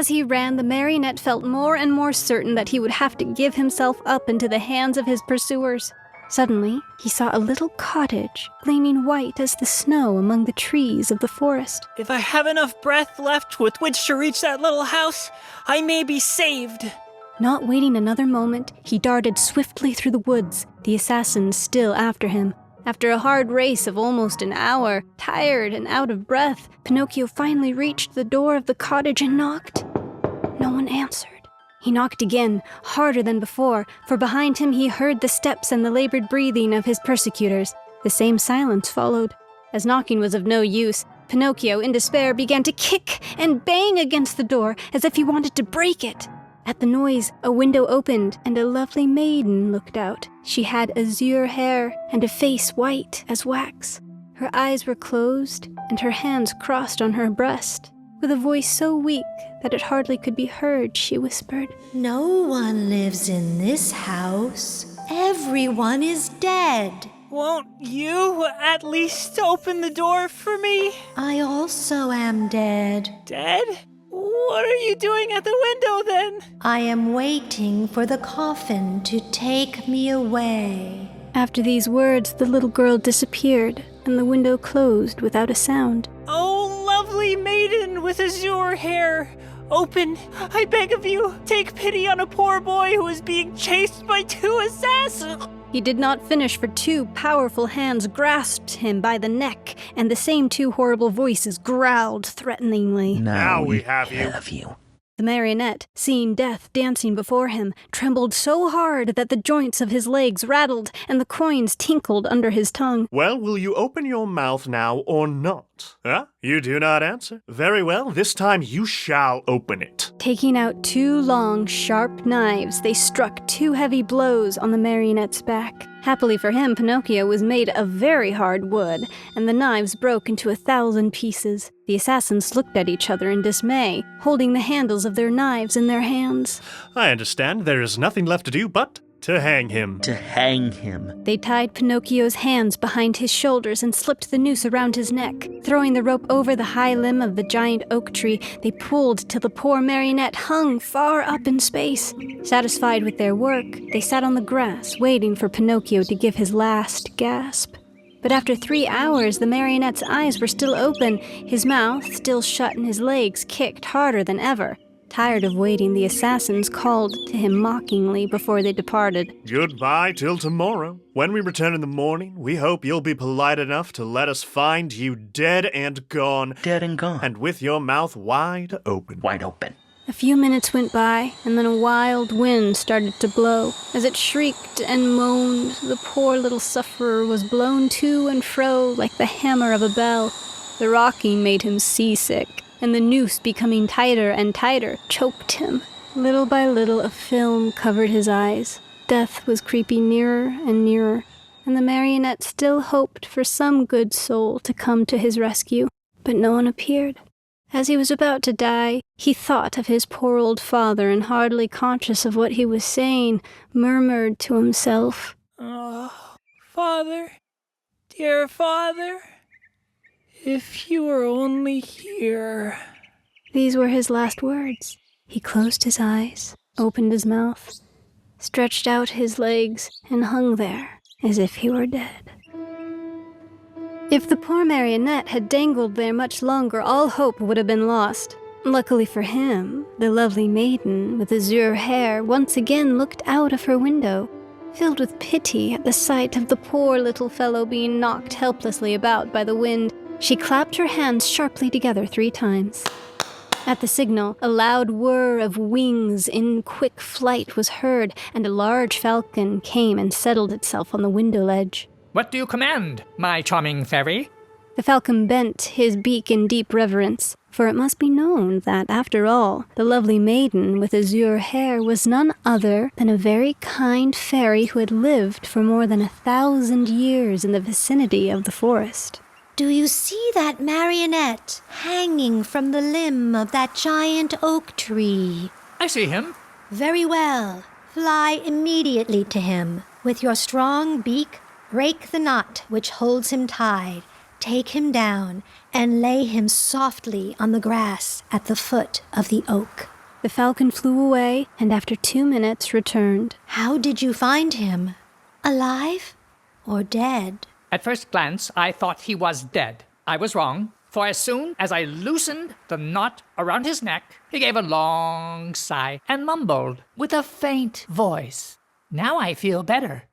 As he ran, the marionette felt more and more certain that he would have to give himself up into the hands of his pursuers. Suddenly, he saw a little cottage, gleaming white as the snow among the trees of the forest. If I have enough breath left with which to reach that little house, I may be saved. Not waiting another moment, he darted swiftly through the woods, the assassins still after him. After a hard race of almost an hour, tired and out of breath, Pinocchio finally reached the door of the cottage and knocked. No one answered. He knocked again, harder than before, for behind him he heard the steps and the labored breathing of his persecutors. The same silence followed. As knocking was of no use, Pinocchio, in despair, began to kick and bang against the door as if he wanted to break it. At the noise, a window opened and a lovely maiden looked out. She had azure hair and a face white as wax. Her eyes were closed and her hands crossed on her breast. With a voice so weak that it hardly could be heard, she whispered, "No one lives in this house. Everyone is dead." Won't you at least open the door for me? I also am dead. Dead? What are you doing at the window then? I am waiting for the coffin to take me away. After these words, the little girl disappeared, and the window closed without a sound. Oh, lovely maiden with azure hair! Open, I beg of you! Take pity on a poor boy who is being chased by 2 assassins! He did not finish, for 2 powerful hands grasped him by the neck, and the same 2 horrible voices growled threateningly. Now we have you. The marionette, seeing death dancing before him, trembled so hard that the joints of his legs rattled and the coins tinkled under his tongue. Well, will you open your mouth now or not? Huh? You do not answer. Very well, this time you shall open it. Taking out 2 long, sharp knives, they struck 2 heavy blows on the marionette's back. Happily for him, Pinocchio was made of very hard wood, and the knives broke into 1,000 pieces. The assassins looked at each other in dismay, holding the handles of their knives in their hands. I understand there is nothing left to do but to hang him. They tied Pinocchio's hands behind his shoulders and slipped the noose around his neck. Throwing the rope over the high limb of the giant oak tree, they pulled till the poor marionette hung far up in space. Satisfied with their work, they sat on the grass, waiting for Pinocchio to give his last gasp. But after 3 hours, the marionette's eyes were still open, his mouth still shut, and his legs kicked harder than ever. Tired of waiting, the assassins called to him mockingly before they departed. Goodbye till tomorrow. When we return in the morning, we hope you'll be polite enough to let us find you dead and gone. And with your mouth wide open. A few minutes went by, and then a wild wind started to blow. As it shrieked and moaned, the poor little sufferer was blown to and fro like the hammer of a bell. The rocking made him seasick, and the noose, becoming tighter and tighter, choked him. Little by little, a film covered his eyes. Death was creeping nearer and nearer, and the marionette still hoped for some good soul to come to his rescue, but no one appeared. As he was about to die, he thought of his poor old father, and hardly conscious of what he was saying, murmured to himself, "Oh, Father, dear Father, if you were only here." These were his last words. He closed his eyes, opened his mouth, stretched out his legs, and hung there as if he were dead. If the poor marionette had dangled there much longer, all hope would have been lost. Luckily for him, the lovely maiden with azure hair once again looked out of her window. Filled with pity at the sight of the poor little fellow being knocked helplessly about by the wind, she clapped her hands sharply together 3 times. At the signal, a loud whir of wings in quick flight was heard, and a large falcon came and settled itself on the window ledge. "What do you command, my charming fairy?" The falcon bent his beak in deep reverence, for it must be known that, after all, the lovely maiden with azure hair was none other than a very kind fairy who had lived for more than 1,000 years in the vicinity of the forest. Do you see that marionette hanging from the limb of that giant oak tree? "I see him." Very well. Fly immediately to him. With your strong beak, break the knot which holds him tied. take him down and lay him softly on the grass at the foot of the oak. The falcon flew away, and after 2 minutes returned. How did you find him? Alive or dead? At first glance, I thought he was dead. I was wrong, for as soon as I loosened the knot around his neck, he gave a long sigh and mumbled with a faint voice. Now I feel better.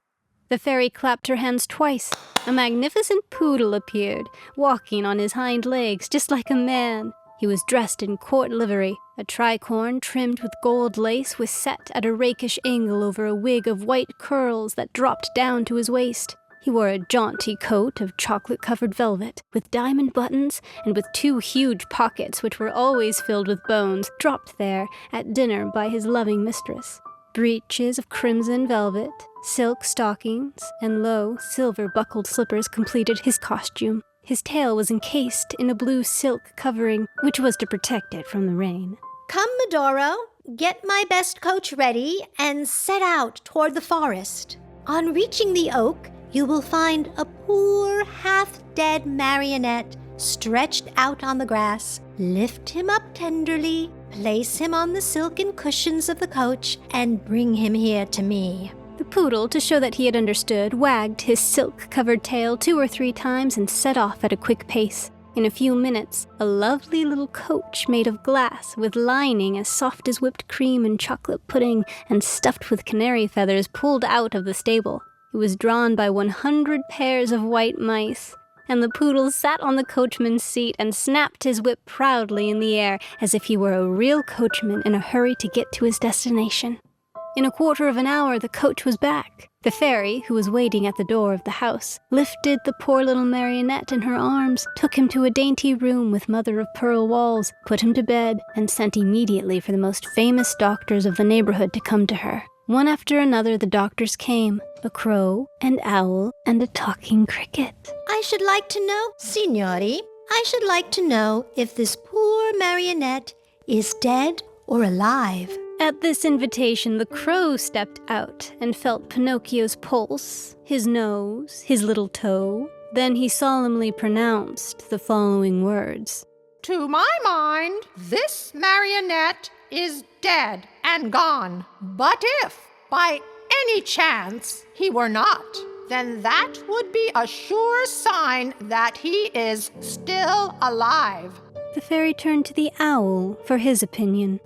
The fairy clapped her hands twice. A magnificent poodle appeared, walking on his hind legs just like a man. He was dressed in court livery. A tricorn trimmed with gold lace was set at a rakish angle over a wig of white curls that dropped down to his waist. He wore a jaunty coat of chocolate-covered velvet, with diamond buttons and with 2 huge pockets which were always filled with bones, dropped there at dinner by his loving mistress. Breeches of crimson velvet, silk stockings, and low, silver-buckled slippers completed his costume. His tail was encased in a blue silk covering, which was to protect it from the rain. Come, Medoro, get my best coach ready and set out toward the forest. On reaching the oak, you will find a poor, half-dead marionette stretched out on the grass. Lift him up tenderly, place him on the silken cushions of the coach, and bring him here to me. The poodle, to show that he had understood, wagged his silk-covered tail 2 or 3 times and set off at a quick pace. In a few minutes, a lovely little coach made of glass, with lining as soft as whipped cream and chocolate pudding and stuffed with canary feathers, pulled out of the stable. It was drawn by 100 pairs of white mice, and the poodle sat on the coachman's seat and snapped his whip proudly in the air as if he were a real coachman in a hurry to get to his destination. In a quarter of an hour, the coach was back. The fairy, who was waiting at the door of the house, lifted the poor little marionette in her arms, took him to a dainty room with mother-of-pearl walls, put him to bed, and sent immediately for the most famous doctors of the neighborhood to come to her. One after another the doctors came, a crow, an owl, and a talking cricket. I should like to know, Signori, I should like to know if this poor marionette is dead or alive. At this invitation, the crow stepped out and felt Pinocchio's pulse, his nose, his little toe. Then he solemnly pronounced the following words. To my mind, this marionette is dead and gone. But if, by any chance, he were not, then that would be a sure sign that he is still alive. The fairy turned to the owl for his opinion.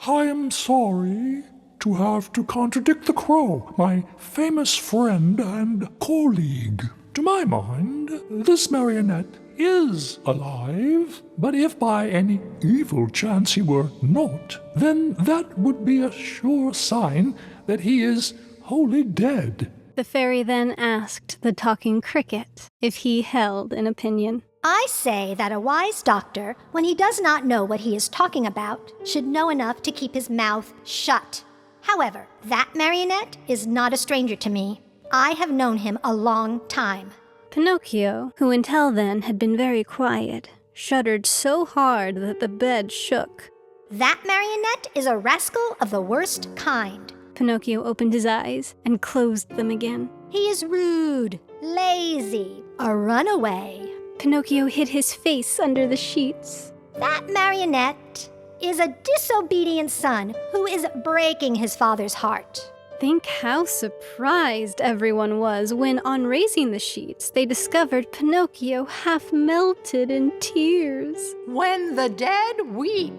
I am sorry to have to contradict the crow, my famous friend and colleague. To my mind, this marionette is alive, but if by any evil chance he were not, then that would be a sure sign that he is wholly dead. The fairy then asked the talking cricket if he held an opinion. I say that a wise doctor, when he does not know what he is talking about, should know enough to keep his mouth shut. However, that marionette is not a stranger to me. I have known him a long time. Pinocchio, who until then had been very quiet, shuddered so hard that the bed shook. That marionette is a rascal of the worst kind. Pinocchio opened his eyes and closed them again. He is rude, lazy, a runaway. Pinocchio hid his face under the sheets. That marionette is a disobedient son who is breaking his father's heart. Think how surprised everyone was when, on raising the sheets, they discovered Pinocchio half melted in tears. When the dead weep,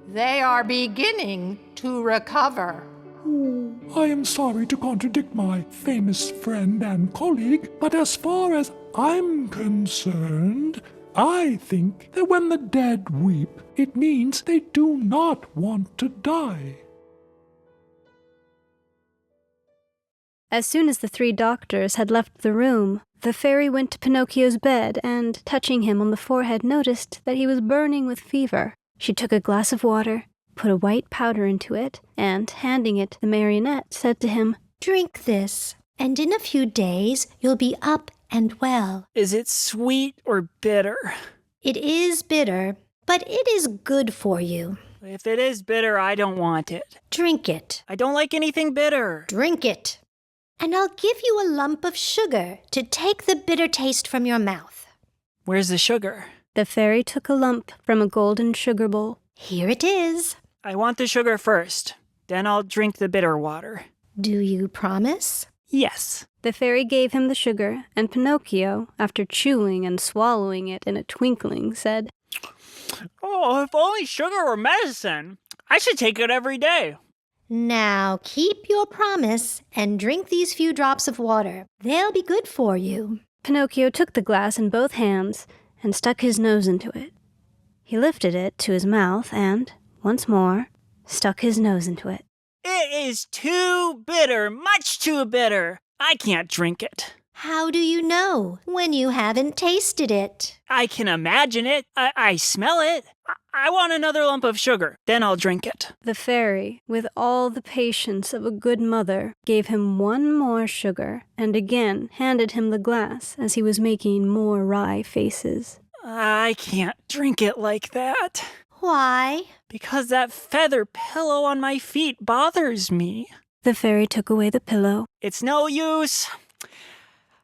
they are beginning to recover. I am sorry to contradict my famous friend and colleague, but as far as I'm concerned, I think that when the dead weep, it means they do not want to die. As soon as the 3 doctors had left the room, the fairy went to Pinocchio's bed and, touching him on the forehead, noticed that he was burning with fever. She took a glass of water, put a white powder into it, and, handing it to the marionette, said to him, Drink this, and in a few days you'll be up and well. Is it sweet or bitter? It is bitter, but it is good for you. If it is bitter, I don't want it. Drink it. I don't like anything bitter. Drink it. and I'll give you a lump of sugar to take the bitter taste from your mouth. Where's the sugar? The fairy took a lump from a golden sugar bowl. Here it is. I want the sugar first. Then I'll drink the bitter water. Do you promise? Yes. The fairy gave him the sugar, and Pinocchio, after chewing and swallowing it in a twinkling, said, Oh, if only sugar were medicine. I should take it every day. Now keep your promise and drink these few drops of water. They'll be good for you. Pinocchio took the glass in both hands and stuck his nose into it. He lifted it to his mouth and, once more, stuck his nose into it. It is too bitter, much too bitter. I can't drink it. How do you know when you haven't tasted it? I can imagine it. I smell it. I want another lump of sugar. Then I'll drink it. The fairy, with all the patience of a good mother, gave him one more sugar and again handed him the glass as he was making more wry faces. I can't drink it like that. Why? Because that feather pillow on my feet bothers me. The fairy took away the pillow. It's no use.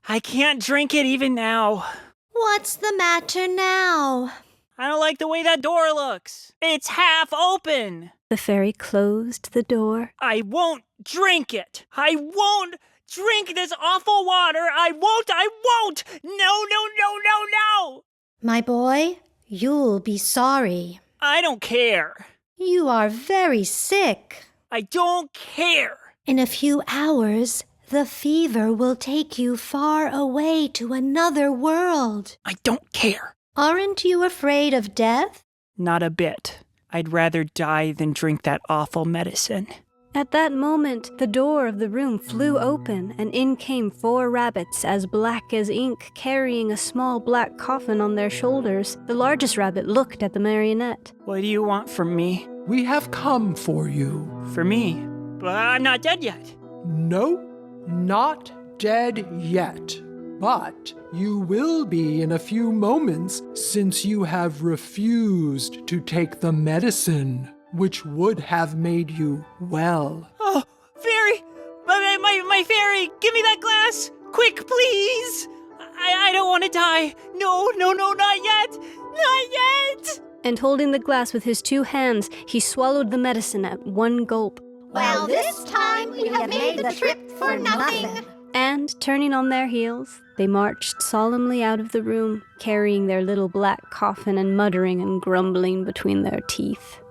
I can't drink it even now. What's the matter now? I don't like the way that door looks. It's half open. The fairy closed the door. I won't drink it. I won't drink this awful water. I won't. No. My boy, you'll be sorry. I don't care. You are very sick. I don't care. In a few hours, the fever will take you far away to another world. I don't care. Aren't you afraid of death? Not a bit. I'd rather die than drink that awful medicine. At that moment, the door of the room flew open, and in came 4 rabbits as black as ink, carrying a small black coffin on their shoulders. The largest rabbit looked at the marionette. What do you want from me? We have come for you. For me? But I'm not dead yet. No, not dead yet. But you will be in a few moments, since you have refused to take the medicine, which would have made you well. Oh, fairy! My fairy! Give me that glass! Quick, please! I don't want to die! No, not yet! Not yet! And holding the glass with his 2 hands, he swallowed the medicine at one gulp. Well, this time we have made the trip for nothing. And, turning on their heels, they marched solemnly out of the room, carrying their little black coffin and muttering and grumbling between their teeth.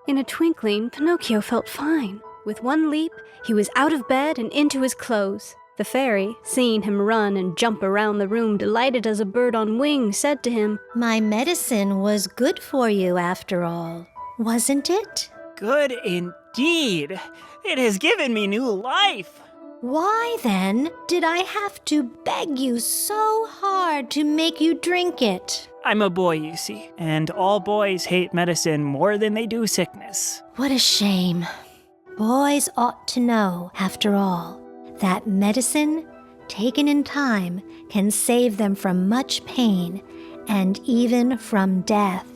In a twinkling, Pinocchio felt fine. With one leap, he was out of bed and into his clothes. The fairy, seeing him run and jump around the room, delighted as a bird on wing, said to him, My medicine was good for you after all, wasn't it? Good indeed. It has given me new life. Why, then, did I have to beg you so hard to make you drink it? I'm a boy, you see, and all boys hate medicine more than they do sickness. What a shame. Boys ought to know, after all, that medicine, taken in time, can save them from much pain and even from death.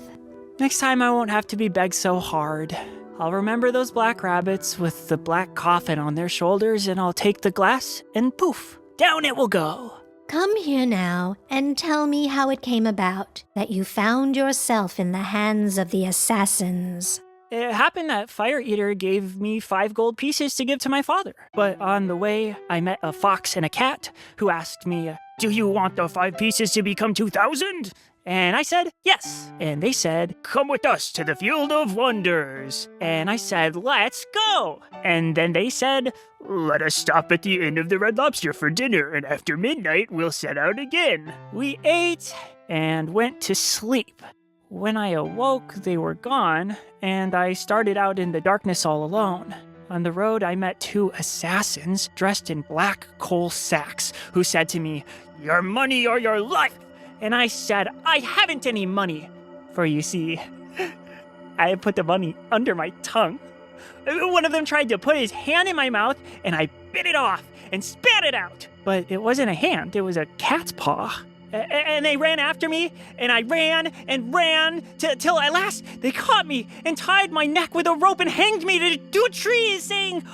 Next time I won't have to be begged so hard. I'll remember those black rabbits with the black coffin on their shoulders, and I'll take the glass, and poof, down it will go. Come here now and tell me how it came about that you found yourself in the hands of the assassins. It happened that Fire Eater gave me 5 gold pieces to give to my father. But on the way, I met a fox and a cat who asked me, Do you want the 5 pieces to become 2,000? And I said, yes. And they said, come with us to the Field of Wonders. And I said, let's go. And then they said, let us stop at the Inn of the Red Lobster for dinner, and after midnight, we'll set out again. We ate and went to sleep. When I awoke, they were gone, and I started out in the darkness all alone. On the road, I met 2 assassins dressed in black coal sacks who said to me, your money or your life. And I said, I haven't any money. For you see, I had put the money under my tongue. One of them tried to put his hand in my mouth, and I bit it off and spat it out. But it wasn't a hand, it was a cat's paw. And they ran after me, and I ran and ran till at last they caught me and tied my neck with a rope and hanged me to 2 trees, saying,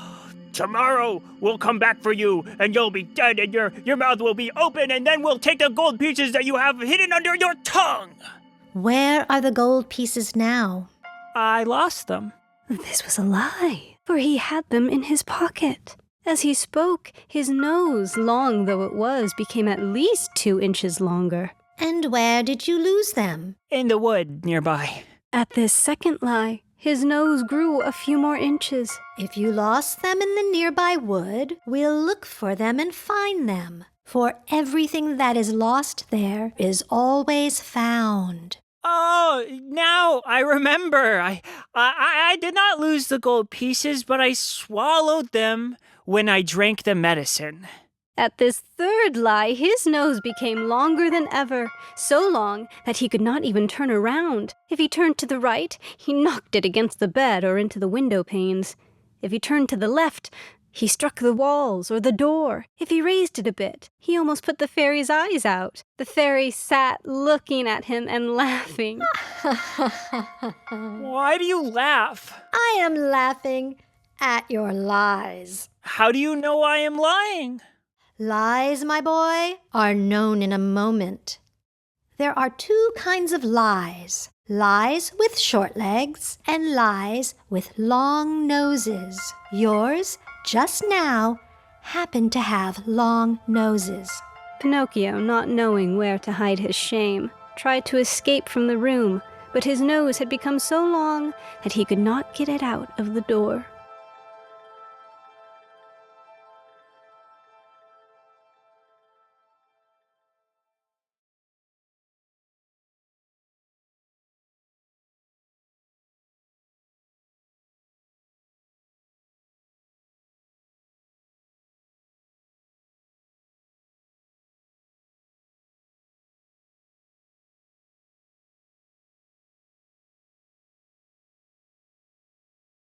Tomorrow, we'll come back for you, and you'll be dead, and your mouth will be open, and then we'll take the gold pieces that you have hidden under your tongue. Where are the gold pieces now? I lost them. This was a lie, for he had them in his pocket. As he spoke, his nose, long though it was, became at least 2 inches longer. And where did you lose them? In the wood nearby. At this second lie, his nose grew a few more inches. If you lost them in the nearby wood, we'll look for them and find them. For everything that is lost there is always found. Oh, now I remember. I did not lose the gold pieces, but I swallowed them when I drank the medicine. At this third lie, his nose became longer than ever, so long that he could not even turn around. If he turned to the right, he knocked it against the bed or into the window panes. If he turned to the left, he struck the walls or the door. If he raised it a bit, he almost put the fairy's eyes out. The fairy sat looking at him and laughing. Why do you laugh? I am laughing at your lies. How do you know I am lying? Lies, my boy, are known in a moment. There are 2 kinds of lies. Lies with short legs and lies with long noses. Yours, just now, happen to have long noses. Pinocchio, not knowing where to hide his shame, tried to escape from the room, but his nose had become so long that he could not get it out of the door.